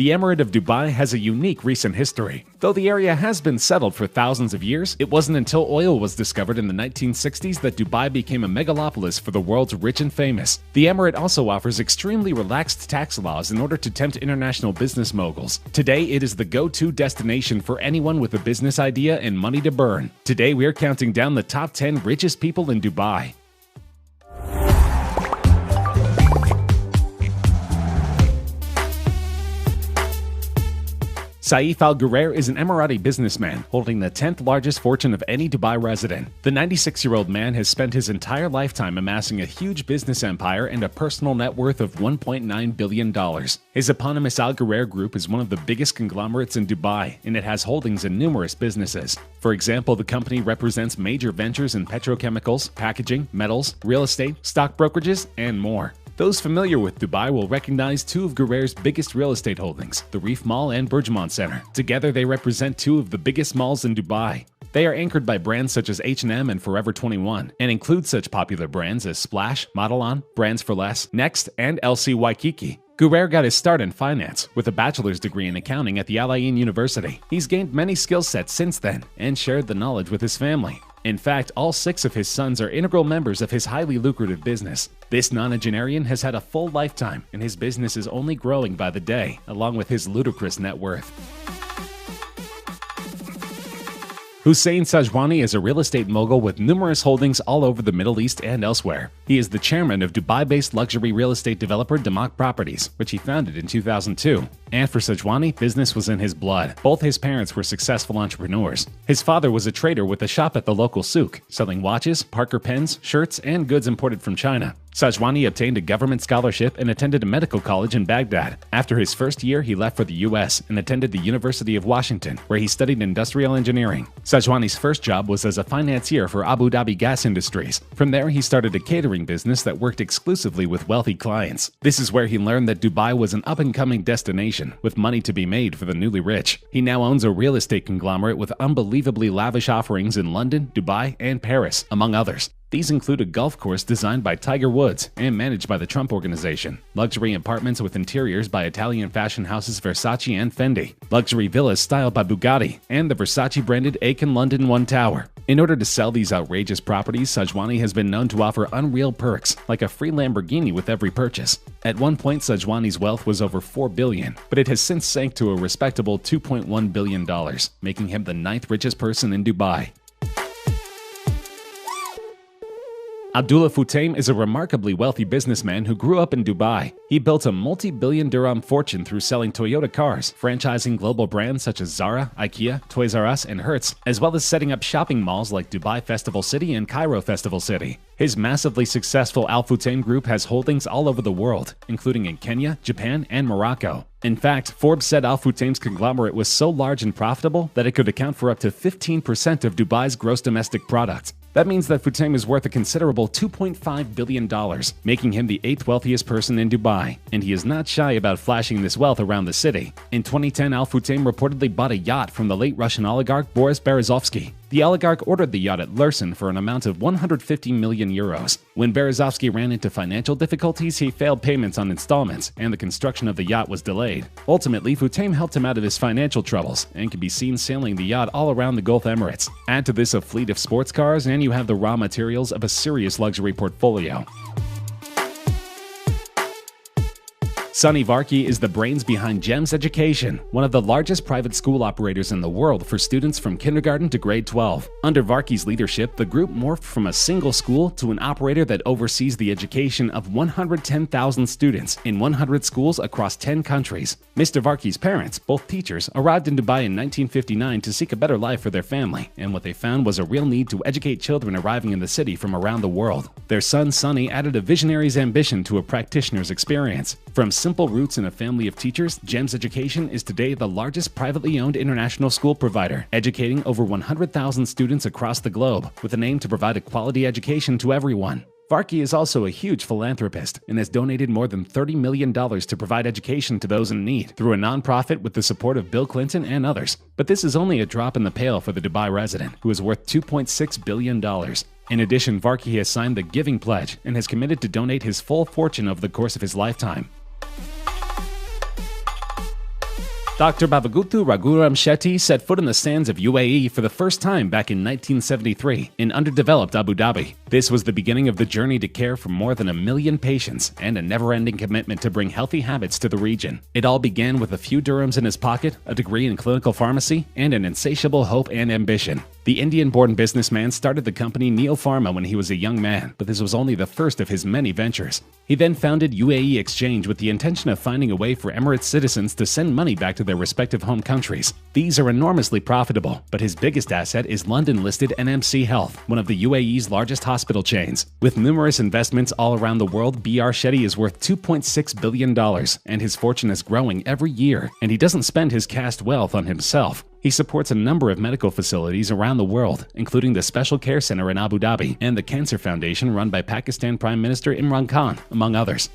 The Emirate of Dubai has a unique recent history. Though the area has been settled for thousands of years, it wasn't until oil was discovered in the 1960s that Dubai became a megalopolis for the world's rich and famous. The Emirate also offers extremely relaxed tax laws in order to tempt international business moguls. Today, it is the go-to destination for anyone with a business idea and money to burn. Today, we're counting down the top 10 richest people in Dubai. Saif Al Ghurair is an Emirati businessman holding the 10th largest fortune of any Dubai resident. The 96-year-old man has spent his entire lifetime amassing a huge business empire and a personal net worth of $1.9 billion. His eponymous Al Ghurair Group is one of the biggest conglomerates in Dubai, and it has holdings in numerous businesses. For example, the company represents major ventures in petrochemicals, packaging, metals, real estate, stock brokerages, and more. Those familiar with Dubai will recognize two of Ghurair's biggest real estate holdings, the Reef Mall and Burjman Center. Together, they represent two of the biggest malls in Dubai. They are anchored by brands such as H&M and Forever 21, and include such popular brands as Splash, Modelon, Brands for Less, Next, and LC Waikiki. Ghurair got his start in finance, with a bachelor's degree in accounting at the Al Ain University. He's gained many skill sets since then, and shared the knowledge with his family. In fact, all 6 of his sons are integral members of his highly lucrative business. This nonagenarian has had a full lifetime, and his business is only growing by the day, along with his ludicrous net worth. Hussein Sajwani is a real estate mogul with numerous holdings all over the Middle East and elsewhere. He is the chairman of Dubai-based luxury real estate developer Damac Properties, which he founded in 2002. And for Sajwani, business was in his blood. Both his parents were successful entrepreneurs. His father was a trader with a shop at the local souk, selling watches, Parker pens, shirts, and goods imported from China. Sajwani obtained a government scholarship and attended a medical college in Baghdad. After his first year, he left for the US and attended the University of Washington, where he studied industrial engineering. Sajwani's first job was as a financier for Abu Dhabi Gas Industries. From there, he started a catering business that worked exclusively with wealthy clients. This is where he learned that Dubai was an up-and-coming destination, with money to be made for the newly rich. He now owns a real estate conglomerate with unbelievably lavish offerings in London, Dubai, and Paris, among others. These include a golf course designed by Tiger Woods and managed by the Trump Organization, luxury apartments with interiors by Italian fashion houses Versace and Fendi, luxury villas styled by Bugatti, and the Versace-branded Aiken London One Tower. In order to sell these outrageous properties, Sajwani has been known to offer unreal perks, like a free Lamborghini with every purchase. At one point, Sajwani's wealth was over $4 billion, but it has since sank to a respectable $2.1 billion, making him the 9th richest person in Dubai. Abdullah Futtaim is a remarkably wealthy businessman who grew up in Dubai. He built a multi-billion dirham fortune through selling Toyota cars, franchising global brands such as Zara, IKEA, Toys R Us, and Hertz, as well as setting up shopping malls like Dubai Festival City and Cairo Festival City. His massively successful Al Futtaim Group has holdings all over the world, including in Kenya, Japan, and Morocco. In fact, Forbes said Al Futtaim's conglomerate was so large and profitable that it could account for up to 15% of Dubai's gross domestic product. That means that Futtaim is worth a considerable $2.5 billion, making him the 8th wealthiest person in Dubai, and he is not shy about flashing this wealth around the city. In 2010, Al Futtaim reportedly bought a yacht from the late Russian oligarch Boris Berezovsky. The oligarch ordered the yacht at Lursen for an amount of 150 million euros. When Berezovsky ran into financial difficulties, he failed payments on installments, and the construction of the yacht was delayed. Ultimately, Futtaim helped him out of his financial troubles, and can be seen sailing the yacht all around the Gulf Emirates. Add to this a fleet of sports cars, and you have the raw materials of a serious luxury portfolio. Sunny Varkey is the brains behind GEMS Education, one of the largest private school operators in the world for students from kindergarten to grade 12. Under Varkey's leadership, the group morphed from a single school to an operator that oversees the education of 110,000 students in 100 schools across 10 countries. Mr. Varkey's parents, both teachers, arrived in Dubai in 1959 to seek a better life for their family, and what they found was a real need to educate children arriving in the city from around the world. Their son, Sunny, added a visionary's ambition to a practitioner's experience. From simple roots in a family of teachers, GEMS Education is today the largest privately owned international school provider, educating over 100,000 students across the globe, with an aim to provide a quality education to everyone. Varkey is also a huge philanthropist and has donated more than $30 million to provide education to those in need through a nonprofit with the support of Bill Clinton and others. But this is only a drop in the pail for the Dubai resident, who is worth $2.6 billion. In addition, Varkey has signed the Giving Pledge and has committed to donate his full fortune over the course of his lifetime. Dr. Bavagutu Raghuram Shetty set foot in the sands of UAE for the first time back in 1973 in underdeveloped Abu Dhabi. This was the beginning of the journey to care for more than 1 million patients and a never-ending commitment to bring healthy habits to the region. It all began with a few dirhams in his pocket, a degree in clinical pharmacy, and an insatiable hope and ambition. The Indian-born businessman started the company Neo Pharma when he was a young man, but this was only the first of his many ventures. He then founded UAE Exchange with the intention of finding a way for Emirates citizens to send money back to their respective home countries. These are enormously profitable, but his biggest asset is London-listed NMC Health, one of the UAE's largest hospital chains. With numerous investments all around the world, BR Shetty is worth $2.6 billion, and his fortune is growing every year, and he doesn't spend his caste wealth on himself. He supports a number of medical facilities around the world, including the Special Care Center in Abu Dhabi and the Cancer Foundation run by Pakistan Prime Minister Imran Khan, among others.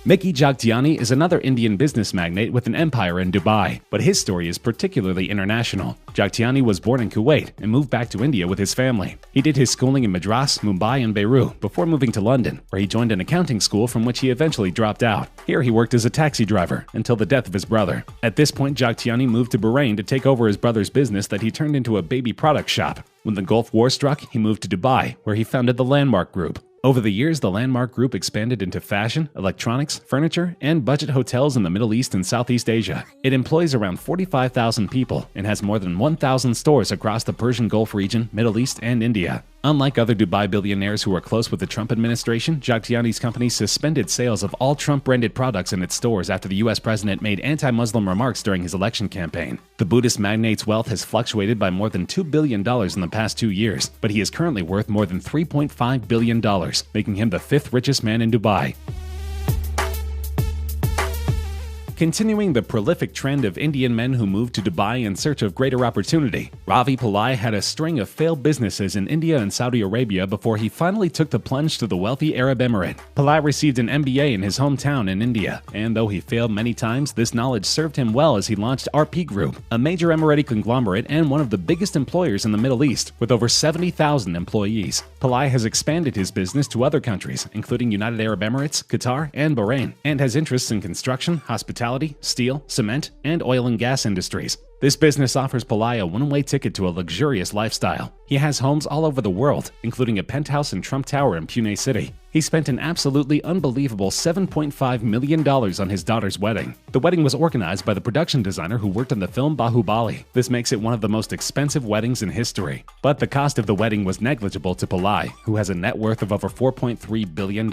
Mickey Jagtiani is another Indian business magnate with an empire in Dubai, but his story is particularly international. Jagtiani was born in Kuwait and moved back to India with his family. He did his schooling in Madras, Mumbai, and Beirut before moving to London, where he joined an accounting school from which he eventually dropped out. Here he worked as a taxi driver until the death of his brother. At this point, Jagtiani moved to Bahrain to take over his brother's business that he turned into a baby product shop. When the Gulf War struck, he moved to Dubai, where he founded the Landmark Group. Over the years, the Landmark Group expanded into fashion, electronics, furniture, and budget hotels in the Middle East and Southeast Asia. It employs around 45,000 people and has more than 1,000 stores across the Persian Gulf region, Middle East, and India. Unlike other Dubai billionaires who are close with the Trump administration, Jagtiani's company suspended sales of all Trump-branded products in its stores after the U.S. president made anti-Muslim remarks during his election campaign. The Buddhist magnate's wealth has fluctuated by more than $2 billion in the past 2 years, but he is currently worth more than $3.5 billion, making him the 5th richest man in Dubai. Continuing the prolific trend of Indian men who moved to Dubai in search of greater opportunity, Ravi Pillai had a string of failed businesses in India and Saudi Arabia before he finally took the plunge to the wealthy Arab Emirate. Pillai received an MBA in his hometown in India, and though he failed many times, this knowledge served him well as he launched RP Group, a major Emirati conglomerate and one of the biggest employers in the Middle East, with over 70,000 employees. Pillai has expanded his business to other countries, including United Arab Emirates, Qatar, and Bahrain, and has interests in construction, hospitality, steel, cement, and oil and gas industries. This business offers Pillai a one-way ticket to a luxurious lifestyle. He has homes all over the world, including a penthouse in Trump Tower in Pune City. He spent an absolutely unbelievable $7.5 million on his daughter's wedding. The wedding was organized by the production designer who worked on the film Bahubali. This makes it one of the most expensive weddings in history. But the cost of the wedding was negligible to Pillai, who has a net worth of over $4.3 billion.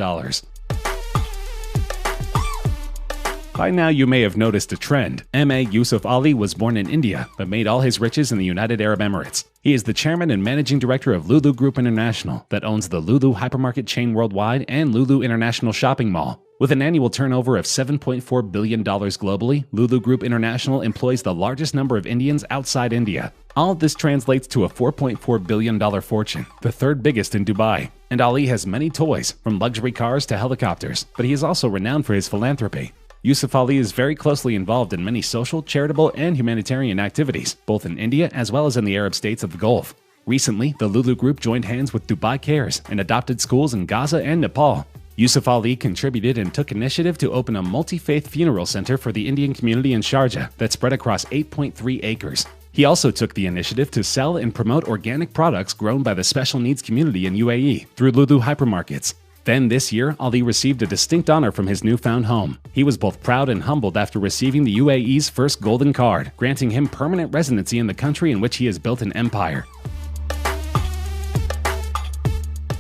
By now, you may have noticed a trend. M.A. Yusuf Ali was born in India, but made all his riches in the United Arab Emirates. He is the chairman and managing director of Lulu Group International, that owns the Lulu hypermarket chain worldwide and Lulu International Shopping Mall. With an annual turnover of $7.4 billion globally, Lulu Group International employs the largest number of Indians outside India. All of this translates to a $4.4 billion fortune, the third biggest in Dubai. And Ali has many toys, from luxury cars to helicopters, but he is also renowned for his philanthropy. Yusuf Ali is very closely involved in many social, charitable, and humanitarian activities, both in India as well as in the Arab states of the Gulf. Recently, the Lulu Group joined hands with Dubai Cares and adopted schools in Gaza and Nepal. Yusuf Ali contributed and took initiative to open a multi-faith funeral center for the Indian community in Sharjah that spread across 8.3 acres. He also took the initiative to sell and promote organic products grown by the special needs community in UAE through Lulu hypermarkets. Then this year, Ali received a distinct honor from his newfound home. He was both proud and humbled after receiving the UAE's first golden card, granting him permanent residency in the country in which he has built an empire.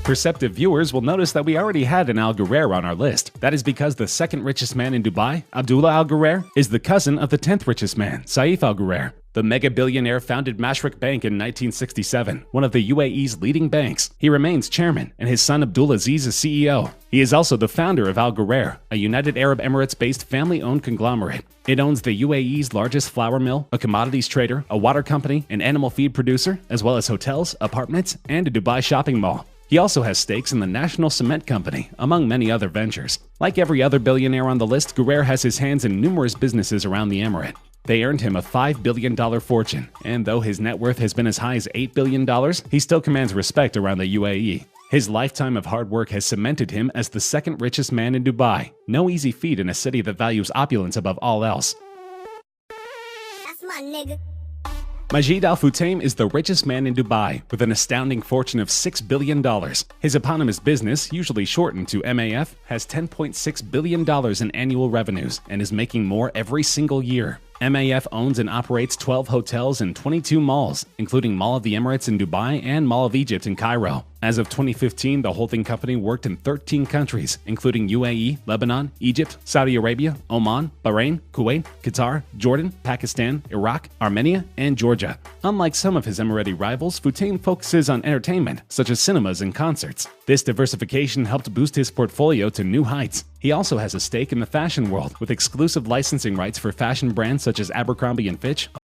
Perceptive viewers will notice that we already had an Al Ghurair on our list. That is because the second richest man in Dubai, Abdullah Al Ghurair, is the cousin of the 10th richest man, Saif Al Ghurair. The mega-billionaire founded Mashreq Bank in 1967, one of the UAE's leading banks. He remains chairman, and his son Abdulaziz is CEO. He is also the founder of Al Ghurair, a United Arab Emirates-based family-owned conglomerate. It owns the UAE's largest flour mill, a commodities trader, a water company, an animal feed producer, as well as hotels, apartments, and a Dubai shopping mall. He also has stakes in the National Cement Company, among many other ventures. Like every other billionaire on the list, Ghurair has his hands in numerous businesses around the emirate. They earned him a $5 billion fortune, and though his net worth has been as high as $8 billion, he still commands respect around the UAE. His lifetime of hard work has cemented him as the second richest man in Dubai. No easy feat in a city that values opulence above all else. That's my nigga. Majid Al Futtaim is the richest man in Dubai, with an astounding fortune of $6 billion. His eponymous business, usually shortened to MAF, has $10.6 billion in annual revenues and is making more every single year. MAF owns and operates 12 hotels and 22 malls, including Mall of the Emirates in Dubai and Mall of Egypt in Cairo. As of 2015, the holding company worked in 13 countries, including UAE, Lebanon, Egypt, Saudi Arabia, Oman, Bahrain, Kuwait, Qatar, Jordan, Pakistan, Iraq, Armenia, and Georgia. Unlike some of his Emirati rivals, Futtaim focuses on entertainment, such as cinemas and concerts. This diversification helped boost his portfolio to new heights. He also has a stake in the fashion world, with exclusive licensing rights for fashion brands such as Abercrombie & Fitch,